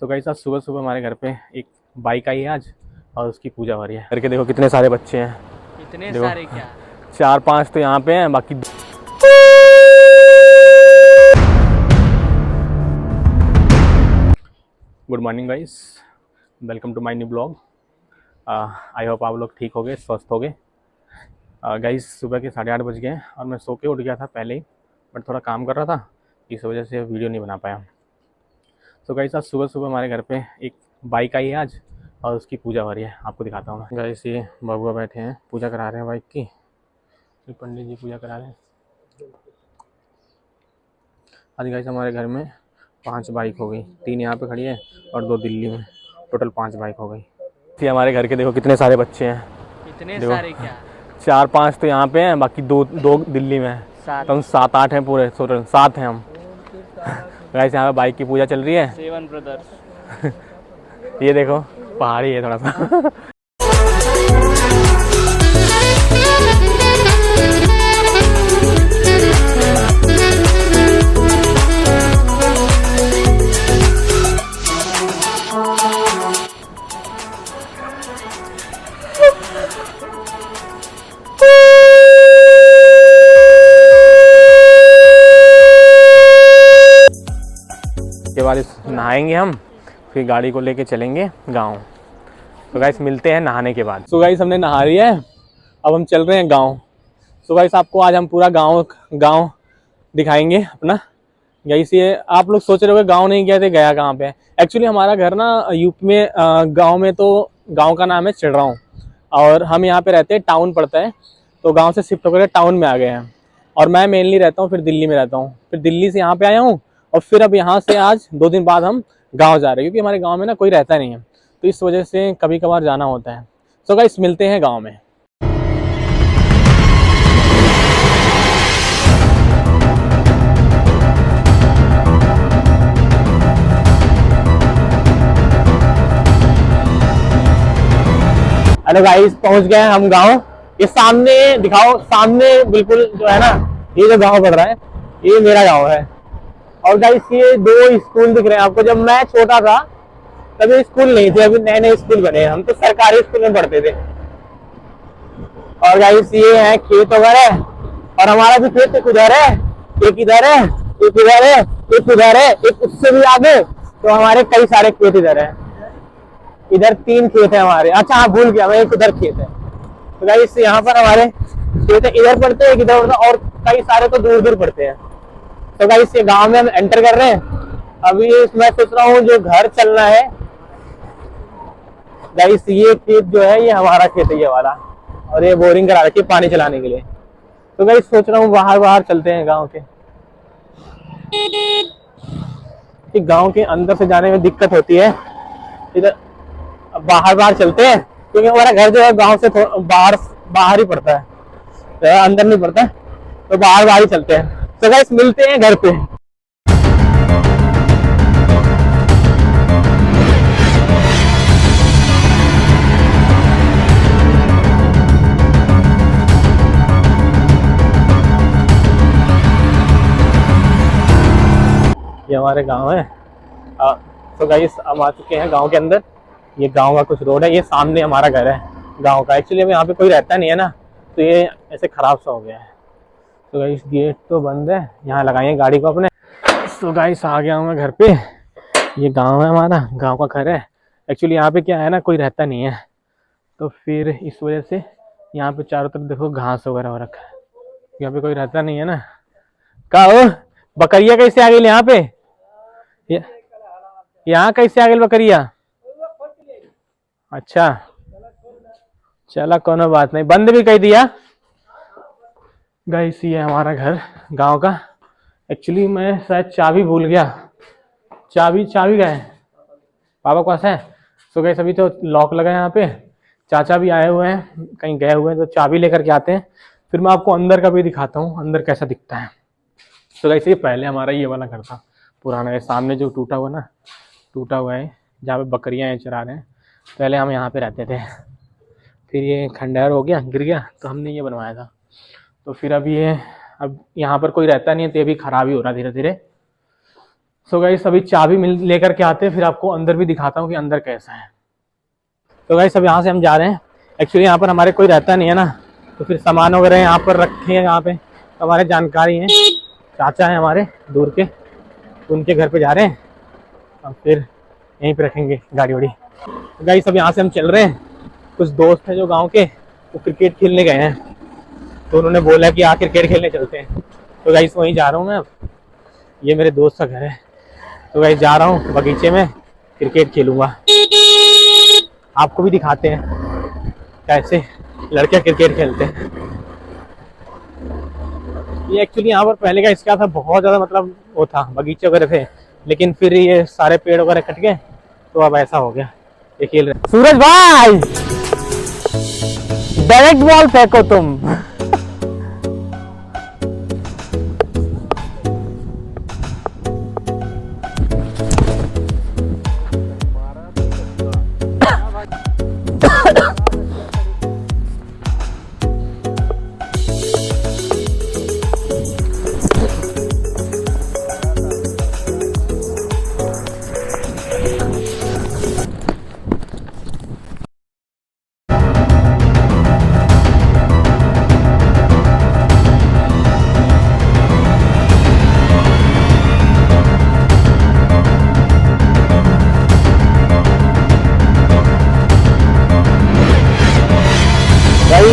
तो गाइस आज सुबह सुबह हमारे घर पे एक बाइक आई है आज और उसकी पूजा हो रही है। करके देखो कितने सारे बच्चे हैं। इतने देखो सारे क्या? 4-5 तो यहाँ पे हैं, बाकी good morning guys, welcome to my new blog. I hope आप लोग ठीक हो गए, स्वस्थ हो गए। गाइस सुबह के 8:30 बज गए और मैं सो के उठ गया था पहले ही, बट थोड़ा काम कर रहा था, इस वजह से वीडियो नहीं बना पाया। तो गाइस आज सुबह सुबह हमारे घर पे एक बाइक आई है आज और उसकी पूजा हो रही है, आपको दिखाता हूँ मैं। गाइस ये बबुआ बैठे हैं, पूजा करा रहे हैं बाइक की, ये पंडित जी पूजा करा रहे हैं। आज गाइस हमारे घर में 5 बाइक हो गई, 3 यहाँ पे खड़ी है और 2 दिल्ली में, टोटल 5 बाइक हो गई। ये हमारे घर के देखो कितने सारे बच्चे हैं। इतने देखो सारे क्या? 4-5 तो यहाँ पे हैं, बाकी दो दिल्ली में हैं। सात। तो हम 7-8 हैं, पूरे टोटल 7 हैं हम। गाइस यहाँ पे बाइक की पूजा चल रही है। 7 ब्रदर्स। ये देखो पहाड़ी है थोड़ा सा। के बाद नहाएंगे हम, फिर गाड़ी को लेके चलेंगे गांव। तो गाइस मिलते हैं नहाने के बाद। सो गाइस हमने नहा लिया है, अब हम चल रहे हैं गांव। सो गाइस आपको आज हम पूरा गांव दिखाएंगे अपना। गाइस ये आप लोग सोच रहे होंगे गांव नहीं गए थे, गया कहाँ पे? एक्चुअली हमारा घर ना यूपी में, गांव में, तो गांव का नाम है चिड़रांव और हम यहाँ पे रहते हैं, टाउन पड़ता है, तो गाँव से शिफ्ट होकर टाउन में आ गए हैं। और मैं मेनली रहता हूँ, फिर दिल्ली में रहता हूँ, फिर दिल्ली से यहाँ पे आया हूँ और फिर अब यहाँ से आज 2 दिन बाद हम गांव जा रहे हैं, क्योंकि हमारे गांव में ना कोई रहता नहीं है, तो इस वजह से कभी कभार जाना होता है। सो गाइस मिलते हैं गांव में। हेलो गाइस, पहुंच गए हैं हम गांव। ये सामने दिखाओ, सामने बिल्कुल जो है ना, ये जो गांव पड़ रहा है ये मेरा गांव है। और गाइस ये 2 स्कूल दिख रहे हैं आपको। जब मैं छोटा था तभी स्कूल नहीं थे, अभी नए नए स्कूल बने हैं, हम तो सरकारी स्कूल में पढ़ते थे। और गाइस ये है खेत वगैरह, और हमारा भी खेत एक उधर है, एक इधर है, एक इधर है, एक उधर है, एक उससे भी आगे। तो हमारे कई सारे खेत इधर है, इधर 3 खेत है हमारे। अच्छा हाँ, भूल गया मैं, एक उधर खेत है। तो गाइस यहाँ पर हमारे खेत इधर पड़ते हैं, इधर उधर, और कई सारे तो दूर दूर पड़ते हैं। तो गाइस ये गांव में हम एंटर कर रहे हैं अभी। मैं सोच रहा हूँ जो घर चलना है। गाइस ये खेत जो है ये हमारा खेत है, ये वाला, और ये बोरिंग करा रखी है पानी चलाने के लिए। तो गाइस सोच रहा हूँ बाहर चलते हैं गांव के। गांव के अंदर से जाने में दिक्कत होती है, इधर बाहर चलते हैं, क्योंकि हमारा घर जो है गांव से बाहर ही पड़ता है, तो अंदर नहीं पड़ता, तो बाहर ही चलते हैं। तो गाइस मिलते हैं घर पे। ये हमारे गांव है। तो गाइस हम आ चुके हैं गांव के अंदर। ये गांव का कुछ रोड है, ये सामने हमारा घर है गांव का। एक्चुअली अब यहाँ पे कोई रहता नहीं है ना, तो ये ऐसे खराब सा हो गया है। तो गाइस गेट तो बंद है, यहाँ लगाएंगे गाड़ी को अपने। तो गाइस आ गया हूँ मैं घर पे। ये गांव है हमारा, गांव का घर है। एक्चुअली यहाँ पे क्या है ना, कोई रहता नहीं है, तो फिर इस वजह से यहाँ पे चारों तरफ देखो घास वगैरह हो रखा है, यहाँ पे कोई रहता नहीं है ना। का हो बकरिया कैसे आ गई यहाँ पे? यहाँ कैसे आ गई बकरिया? अच्छा चला, कोनो बात नहीं, बंद भी कर दिया। गाइस ये हमारा घर गांव का। एक्चुअली मैं शायद चाबी भूल गया, चाबी गए पापा के पास है। तो गाइस अभी तो लॉक लगा है यहाँ पे, चाचा भी आए हुए हैं, कहीं गए हुए हैं, तो चाबी लेकर के आते हैं, फिर मैं आपको अंदर का भी दिखाता हूँ अंदर कैसा दिखता है। तो गाइस ये पहले हमारा ये वाला घर था पुराना, ये सामने जो टूटा हुआ है, जहाँ पे बकरियां हैं चरा रहे हैं। पहले हम यहाँ पे रहते थे, फिर ये खंडहर हो गया, गिर गया, तो हमने ये बनवाया था। तो फिर अब यहाँ पर कोई रहता नहीं है, तो ये भी खराब ही हो रहा धीरे धीरे। सो गाइस अभी चाबी लेकर के आते हैं, फिर आपको अंदर भी दिखाता हूँ कि अंदर कैसा है। तो गाइस अब यहाँ से हम जा रहे हैं। एक्चुअली यहाँ पर हमारे कोई रहता नहीं है ना, तो फिर सामान वगैरह यहाँ पर रखे हैं। यहाँ पे हमारे जानकारी हैं, चाचा हैं हमारे दूर के, तो उनके घर पे जा रहे हैं और फिर यहीं पे रखेंगे गाड़ी वाड़ी। तो गाइस अब यहाँ से हम चल रहे हैं। कुछ दोस्त हैं जो गाँव के, वो क्रिकेट खेलने गए हैं, तो उन्होंने बोला कि क्रिकेट खेलने चलते हैं। तो गाइस वहीं जा रहा हूँ मैं अब। ये मेरे दोस्त का घर है। तो गाइस जा रहा हूँ बगीचे में, क्रिकेट खेलूंगा। आपको भी दिखाते हैं कैसे लड़के क्रिकेट खेलते हैं। ये एक्चुअली यहाँ पर पहले का इसका था, बहुत ज़्यादा मतलब वो था, बगीचे वगैरह थे, लेकिन फिर ये सारे पेड़ वगैरह कट गए, तो अब ऐसा हो गया। ये खेल रहे। सूरज भाई डायरेक्ट बॉल फेंको तुम।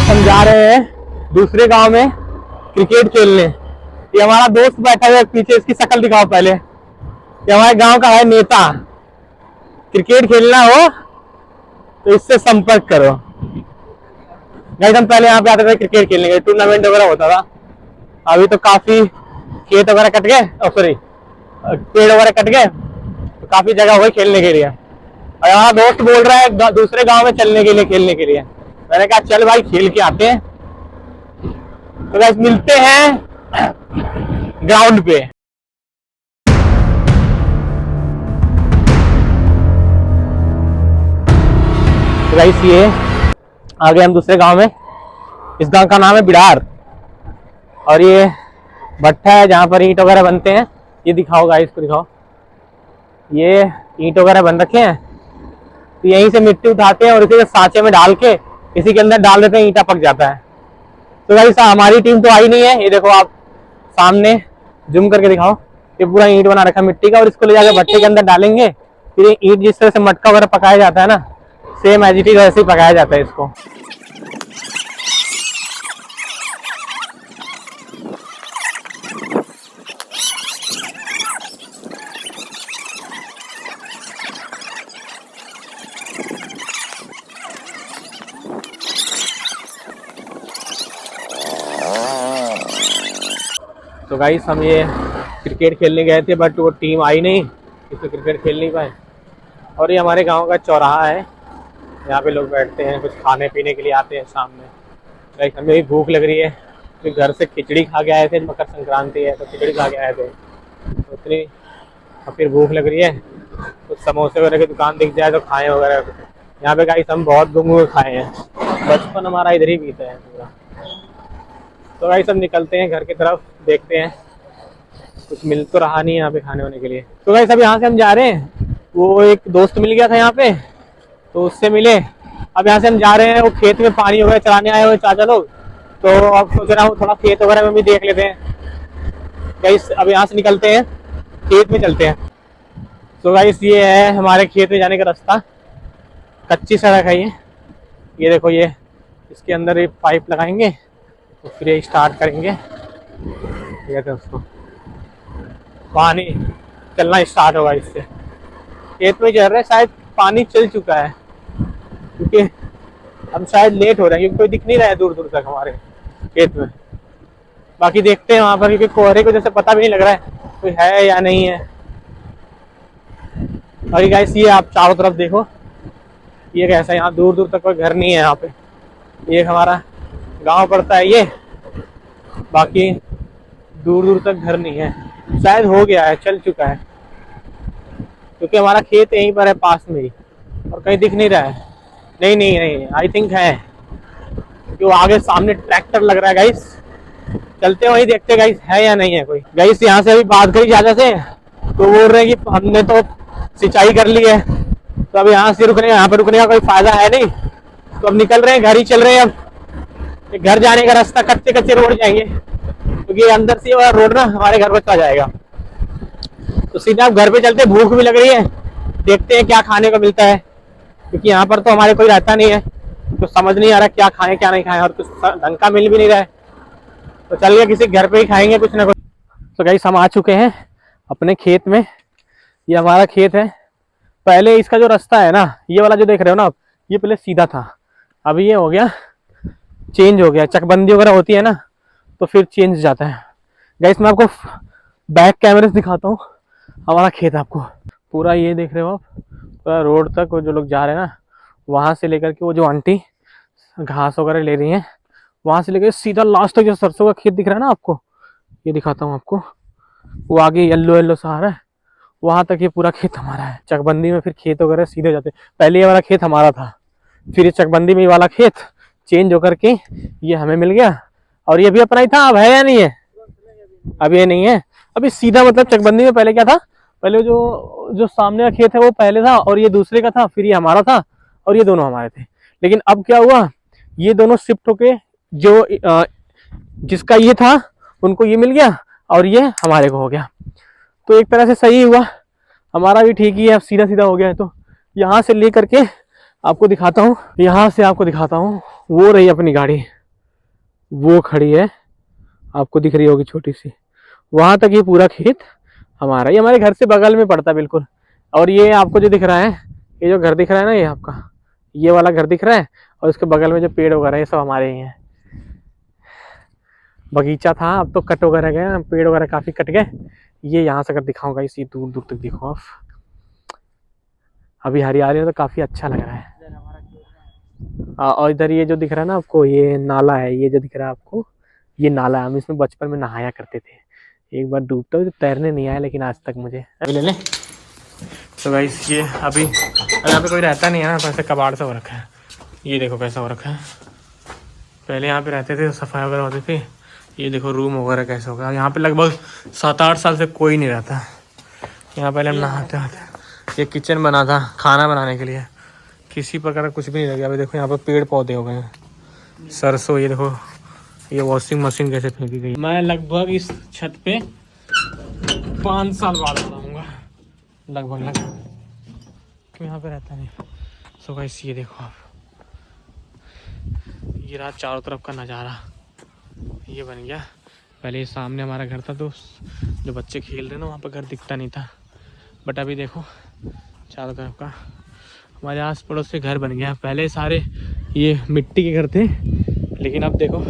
हम जा रहे हैं दूसरे गांव में क्रिकेट खेलने। ये हमारा दोस्त बैठा है पीछे, इसकी शक्ल दिखाओ पहले। ये हमारे गांव का है नेता। क्रिकेट खेलना हो तो इससे संपर्क करो। गाइस हम पहले यहाँ पे आते थे क्रिकेट खेलने के, टूर्नामेंट वगैरह होता था। अभी तो काफी खेत वगैरह कट गए, सॉरी पेड़ वगैरह कट गए, तो काफी जगह हो गई खेलने के लिए। और हमारा दोस्त बोल रहा है दूसरे गांव में चलने के लिए, खेलने के लिए। मैंने कहा चल भाई खेल के आते हैं। तो गाइस मिलते हैं ग्राउंड पे। तो गाइस ये आ गए हम दूसरे गांव में। इस गांव का नाम है बिडार, और ये भट्टा है जहाँ पर ईंट वगैरह बनते हैं। ये दिखाओ गाइस को, दिखाओ। ये ईंट वगैरह बन रखे हैं, तो यहीं से मिट्टी उठाते हैं और इसे सांचे में डाल के इसी के अंदर डाल देते हैं, ईंटा पक जाता है। तो गाइस हमारी टीम तो आई नहीं है। ये देखो आप सामने जूम करके दिखाओ, ये पूरा ईंट बना रखा है मिट्टी का, और इसको ले जाकर भट्टे के अंदर डालेंगे। फिर ईंट जिस तरह से मटका वगैरह पकाया जाता है ना, सेम एज इट इज वैसे ही पकाया जाता है इसको। तो गाइस हम ये क्रिकेट खेलने गए थे, बट वो टीम आई नहीं, इसलिए क्रिकेट खेल नहीं पाए। और ये हमारे गांव का चौराहा है, यहाँ पे लोग बैठते हैं, कुछ खाने पीने के लिए आते हैं शाम में। गाइस हमें भी भूख लग रही है, फिर घर से खिचड़ी खा के आए थे, मकर संक्रांति है तो खिचड़ी खा के आए थे, तो उतनी फिर भूख लग रही है। कुछ समोसे वगैरह की दुकान दिख जाए तो खाएँ वगैरह। यहाँ पे गाइस हम बहुत घूम खाए हैं, बचपन हमारा इधर ही बीता है पूरा। तो गाइस सब निकलते हैं घर की तरफ, देखते हैं कुछ मिल तो रहा नहीं है यहाँ पे खाने वाने के लिए। तो गाइस अब यहाँ से हम जा रहे हैं। वो एक दोस्त मिल गया था यहाँ पे, तो उससे मिले। अब यहाँ से हम जा रहे हैं, वो खेत में पानी वगैरह चलाने आए हुए चाचा लोग, तो अब सोच रहा हूँ थोड़ा खेत वगैरह में भी देख लेते हैं। गाइस अब यहाँ से निकलते हैं, खेत में चलते हैं। तो गाइस ये है हमारे खेत में जाने का रास्ता, कच्ची सड़क है ये देखो। ये इसके अंदर एक पाइप लगाएंगे तो फिर ये स्टार्ट करेंगे, कहते हैं उसको, पानी चलना स्टार्ट होगा इससे। खेत में चल रहे हैं, शायद पानी चल चुका है, क्योंकि हम शायद लेट हो रहे हैं, क्योंकि कोई दिख नहीं रहा है दूर दूर तक हमारे खेत में। बाकी देखते हैं वहाँ पर, क्योंकि कोहरे को जैसे पता भी नहीं लग रहा है कोई है या नहीं है। और गाइस ये आप चारों तरफ देखो, ये कैसा, यहाँ दूर दूर तक कोई घर नहीं है। यहाँ पे ये हमारा गांव पड़ता है ये, बाकी दूर दूर तक घर नहीं है। शायद हो गया है, चल चुका है, क्योंकि हमारा खेत यहीं पर है पास में ही, और कहीं दिख नहीं रहा है। नहीं आई थिंक है, क्योंकि वो आगे सामने ट्रैक्टर लग रहा है। गाइस चलते वहीं देखते गाइस है या नहीं है कोई। गाइस यहाँ से अभी बात करी चाचा से, तो बोल रहे हैं कि हमने तो सिंचाई कर ली है, तो अब यहाँ से रुकने, यहाँ पे रुकने का कोई फायदा है नहीं, तो अब निकल रहे हैं, घर ही चल रहे हैं। अब घर जाने का रास्ता कच्चे कच्चे रोड जाएंगे, क्योंकि तो अंदर से वाला रोड ना हमारे घर पर आ जाएगा। तो सीधा अब घर पे चलते, भूख भी लग रही है, देखते हैं क्या खाने को मिलता है, क्योंकि यहाँ पर तो हमारे कोई रहता नहीं है, तो समझ नहीं आ रहा क्या खाएं क्या नहीं खाएं, और कुछ ढंग का मिल भी नहीं रहा है। तो चलिए किसी घर पे ही खाएंगे कुछ ना कुछ। तो गाइस हम आ चुके हैं अपने खेत में। ये हमारा खेत है। पहले इसका जो रास्ता है ना, ये वाला जो देख रहे हो ना आप, ये पहले सीधा था, अभी ये हो गया, चेंज हो गया। चकबंदी वगैरह होती है ना, तो फिर चेंज जाता है। गाइस मैं आपको बैक कैमरे से दिखाता हूँ हमारा खेत आपको। पूरा ये देख रहे हो आप, पूरा रोड तक वो जो लोग जा रहे हैं ना, वहाँ से लेकर के वो जो आंटी घास वगैरह ले रही हैं, वहाँ से लेकर सीधा लास्ट तक जो सरसों का खेत दिख रहा है ना आपको, ये दिखाता हूँ आपको, वो आगे येलो येलो सा आ रहा है, वहाँ तक ये पूरा खेत हमारा है। चकबंदी में फिर खेत वगैरह सीधे जाते। पहले ये वाला खेत हमारा था, फिर ये चकबंदी में ये वाला खेत चेंज होकर के ये हमें मिल गया, और ये भी अपना ही था। अब है या नहीं है? अब ये नहीं है, अभी सीधा मतलब चकबंदी में पहले क्या था, पहले जो सामने का खेत है वो पहले था, और ये दूसरे का था, फिर ये हमारा था, और ये दोनों हमारे थे। लेकिन अब क्या हुआ, ये दोनों शिफ्ट होके जो जिसका ये था उनको ये मिल गया, और ये हमारे को हो गया। तो एक तरह से सही हुआ, हमारा भी ठीक ही है, अब सीधा सीधा हो गया है। तो यहाँ से ले करके आपको दिखाता हूँ, यहाँ से आपको दिखाता हूँ, वो रही अपनी गाड़ी, वो खड़ी है, आपको दिख रही होगी छोटी सी, वहाँ तक ये पूरा खेत हमारा, ये हमारे घर से बगल में पड़ता है बिल्कुल। और ये आपको जो दिख रहा है, ये जो घर दिख रहा है ना, ये आपका ये वाला घर दिख रहा है, और उसके बगल में जो पेड़ वगैरह ये सब हमारे ही हैं। बगीचा था, अब तो कट वगैरह गए, पेड़ वगैरह काफ़ी कट गए। ये यहाँ से अगर दिखाऊंगा, इसी दूर दूर तक दिखाओ आप, अभी हरियाली में तो काफ़ी अच्छा लग रहा है। और इधर ये जो दिख रहा है ना आपको, ये नाला है, ये जो दिख रहा है आपको, ये नाला है। हम इसमें बचपन में नहाया करते थे। एक बार डूबता हुआ, तैरने नहीं आया लेकिन आज तक मुझे। अभी ले ले। तो गाइस ये अभी यहाँ पे कोई रहता नहीं है ना, तो ऐसे कबाड़ सा हो रखा है। ये देखो कैसा हो रखा है, पहले यहाँ पे रहते थे, सफाई वगैरह होती थी। ये देखो रूम वगैरह कैसा होगा। यहाँ पे लगभग 7-8 साल से कोई नहीं रहता। यहाँ पहले हम नहाते आते। ये किचन बना था खाना बनाने के लिए, किसी प्रकार का कुछ भी नहीं लगा। अभी देखो यहाँ पर पेड़ पौधे हो गए हैं, सरसों, ये देखो, ये वॉशिंग मशीन कैसे फेंकी गई। मैं लगभग इस छत पे 5 साल बाद बनाऊंगा, लगभग क्यों यहाँ पे रहता नहीं। सो गाइस ये देखो आप, ये रहा चारों तरफ का नज़ारा, ये बन गया। पहले सामने हमारा घर था, तो जो बच्चे खेल रहे ना, वहाँ पर घर दिखता नहीं था। बट अभी देखो चारों तरफ का हमारे आस पड़ोस से घर बन गया। पहले सारे ये मिट्टी के घर थे, लेकिन अब देखो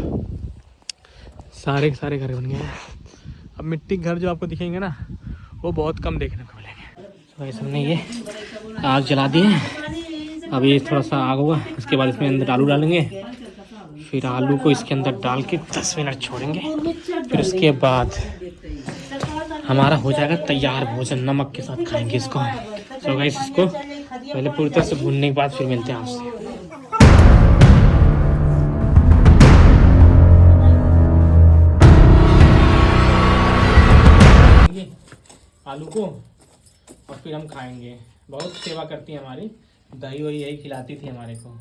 सारे घर बन गए हैं। अब मिट्टी के घर जो आपको दिखेंगे ना, वो बहुत कम देखने को मिलेंगे। तो ऐसे हमने ये आग जला दी है, अभी थोड़ा सा आग होगा, उसके बाद इसमें अंदर आलू डालेंगे, फिर आलू को इसके अंदर डाल के 10 मिनट छोड़ेंगे, फिर उसके बाद हमारा हो जाएगा तैयार भोजन। नमक के साथ खाएंगे इसको। तो गाइस इसको पहले पूरी तरह से भूनने के बाद फिर मिलते हैं आपसे। आलू को और फिर हम खाएंगे। बहुत सेवा करती है हमारी, दही वही यही खिलाती थी हमारे को।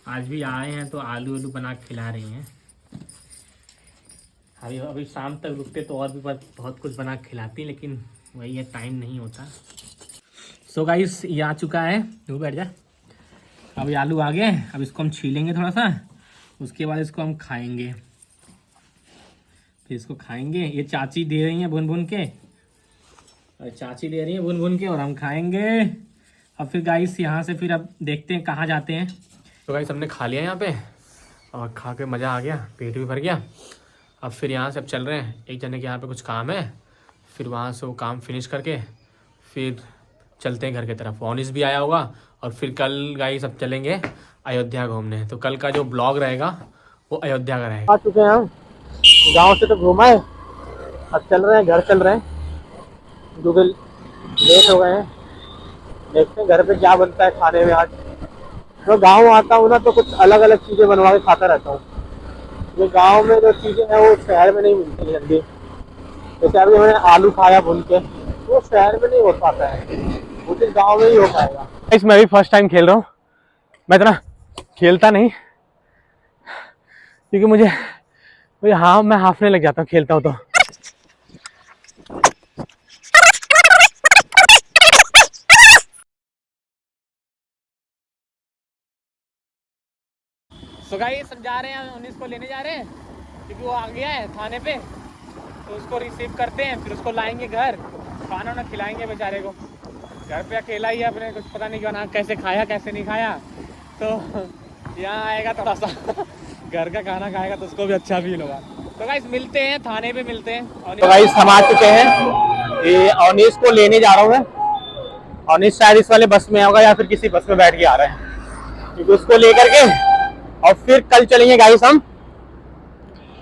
आज भी आए हैं तो आलू बना के खिला रही हैं। अभी शाम तक रुकते तो और भी बहुत कुछ बना के खिलाती, लेकिन वही है, टाइम नहीं होता। सो गाइस ये आ चुका है, तू बैठ जा। अभी आलू आ गए, अब इसको हम छीलेंगे थोड़ा सा, उसके बाद इसको हम खाएंगे। फिर इसको खाएंगे, ये चाची दे रही हैं भून भून के, और हम खाएंगे। अब फिर गाइस यहाँ से फिर अब देखते हैं कहाँ जाते हैं। तो गाइस हमने खा लिया यहाँ पे, और खा के मज़ा आ गया, पेट भी भर गया। अब फिर यहाँ से अब चल रहे हैं, एक जने के यहाँ पे कुछ काम है, फिर वहाँ से वो काम फिनिश करके फिर चलते हैं घर की तरफ। ऑनिस भी आया होगा, और फिर कल गाइस सब चलेंगे अयोध्या घूमने। तो कल का जो ब्लॉग रहेगा वो अयोध्या का रहेगा। आ चुके हैं हम, गाँव से तो घूमाए, अब चल रहे हैं घर, चल रहे हैं क्योंकि लेट हो गए हैं। देखते हैं घर पे क्या बनता है खाने में। आज तो गांव आता हूँ ना, तो कुछ अलग अलग चीज़ें बनवा के खाता रहता हूँ। जो गांव में जो चीज़ें हैं वो शहर में नहीं मिलती जल्दी। जैसे अभी मैंने आलू खाया भून के, वो शहर में नहीं हो पाता है, वो तो गाँव में ही हो पाएगा। गाइस मैं भी फर्स्ट टाइम खेल रहा हूँ, मैं इतना खेलता नहीं क्योंकि मुझे हाँ मैं हाफने लग जाता हूँ खेलता हूँ तो। तो गाइस हम जा रहे हैं, 19 को लेने जा रहे हैं क्योंकि वो आ गया है थाने पे, तो उसको रिसीव करते हैं, फिर उसको लाएंगे घर, खाना वाना खिलाएंगे बेचारे को। घर पे अकेला ही है अपने, कुछ पता नहीं बना कैसे खाया कैसे नहीं खाया, तो यहाँ आएगा थोड़ा सा घर का खाना खाएगा तो उसको भी अच्छा फील होगा। तो गाइस मिलते हैं थाने पे, मिलते हैं। तो गाइस हम आ चुके हैं, ये अवनीश को लेने जा रहा हूँ मैं। अवनीश शायद इस वाले बस में होगा या फिर किसी बस में बैठ के आ रहा है, क्योंकि उसको लेकर के और फिर कल चलेंगे गाइस हम,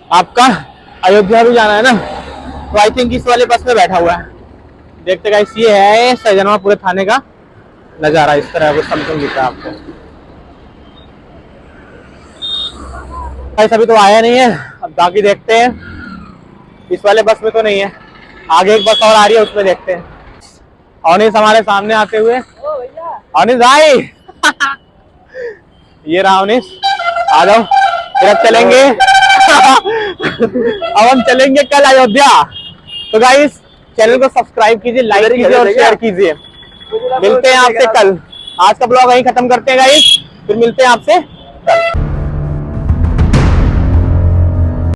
आपका अयोध्या भी जाना है ना, तो आई थिंक इस वाले बस में बैठा हुआ है। देखते गाइस, ये है सैजनवा पूरे थाने का नजारा, इस तरह कुछ समथिंग दिख रहा है आपको। गाइस अभी तो आया नहीं है, अब बाकी देखते हैं। इस वाले बस में तो नहीं है, आगे एक बस और आ रही है, उसमें देखते हैं। अवनीश हमारे सामने आते हुए, अवनीश भाई ये रहा अवनीश, आ जाओ फिर अब चलेंगे अब हम चलेंगे कल अयोध्या। तो गाइस चैनल को सब्सक्राइब कीजिए, लाइक कीजिए और शेयर कीजिए। मिलते हैं आपसे कल, आज का ब्लॉग यहीं खत्म करते हैं गाइस, फिर मिलते हैं आपसे कल।